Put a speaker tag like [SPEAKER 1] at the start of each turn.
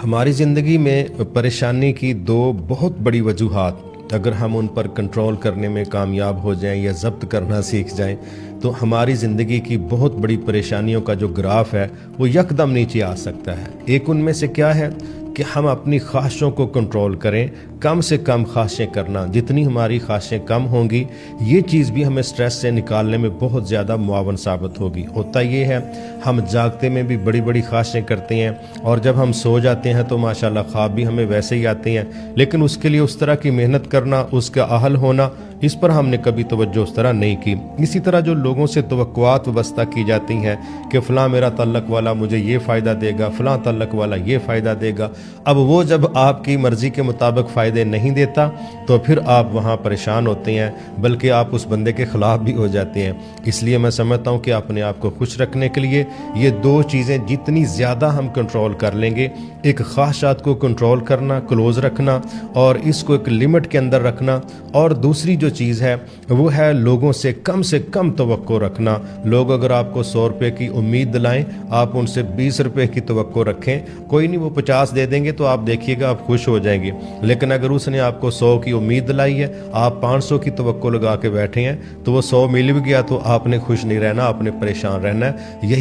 [SPEAKER 1] हमारी ज़िंदगी में परेशानी की दो बहुत बड़ी वजूहात, अगर हम उन पर कंट्रोल करने में कामयाब हो जाएं या ज़ब्त करना सीख जाएं तो हमारी ज़िंदगी की बहुत बड़ी परेशानियों का जो ग्राफ है वो यकदम नीचे आ सकता है। एक उनमें से क्या है कि हम अपनी ख्वाहिशों को कंट्रोल करें, कम से कम ख्वाहिशें करना। जितनी हमारी ख्वाहिशें कम होंगी ये चीज़ भी हमें स्ट्रेस से निकालने में बहुत ज़्यादा मुआवन साबित होगी। होता ये है हम जागते में भी बड़ी बड़ी ख्वाहिशें करते हैं और जब हम सो जाते हैं तो माशाल्लाह ख्वाब भी हमें वैसे ही आते हैं, लेकिन उसके लिए उस तरह की मेहनत करना, उसका अहल होना, इस पर हमने कभी तवज्जो उस तरह नहीं की। इसी तरह जो लोगों से तवक्कुआत वाबस्ता की जाती हैं कि फ़लाँ मेरा तल्लक वाला मुझे ये फ़ायदा देगा, फ़लाँ तल्लक वाला ये फ़ायदा देगा, अब वो जब आपकी मर्ज़ी के मुताबिक फ़ायदे नहीं देता तो फिर आप वहाँ परेशान होते हैं, बल्कि आप उस बंदे के ख़िलाफ़ भी हो जाते हैं। इसलिए मैं समझता हूँ कि अपने आप को खुश रखने के लिए ये दो चीज़ें जितनी ज़्यादा हम कंट्रोल कर लेंगे, एक ख्वाहिशात को कंट्रोल करना, क्लोज़ रखना और इसको एक लिमिट के अंदर रखना, और दूसरी जो चीज़ है वो है लोगों से कम तवक्को रखना। लोग अगर आपको 100 रुपये की उम्मीद दिलाएं, आप उनसे 20 रुपये की तवक्को रखें, कोई नहीं वो 50 दे देंगे तो आप देखिएगा आप खुश हो जाएंगे। लेकिन अगर उसने आपको 100 की उम्मीद दिलाई है, आप 500 की तवक्को लगा के बैठे हैं, तो वो 100 मिल भी गया तो आपने खुश नहीं रहना, आपने परेशान रहना है। यही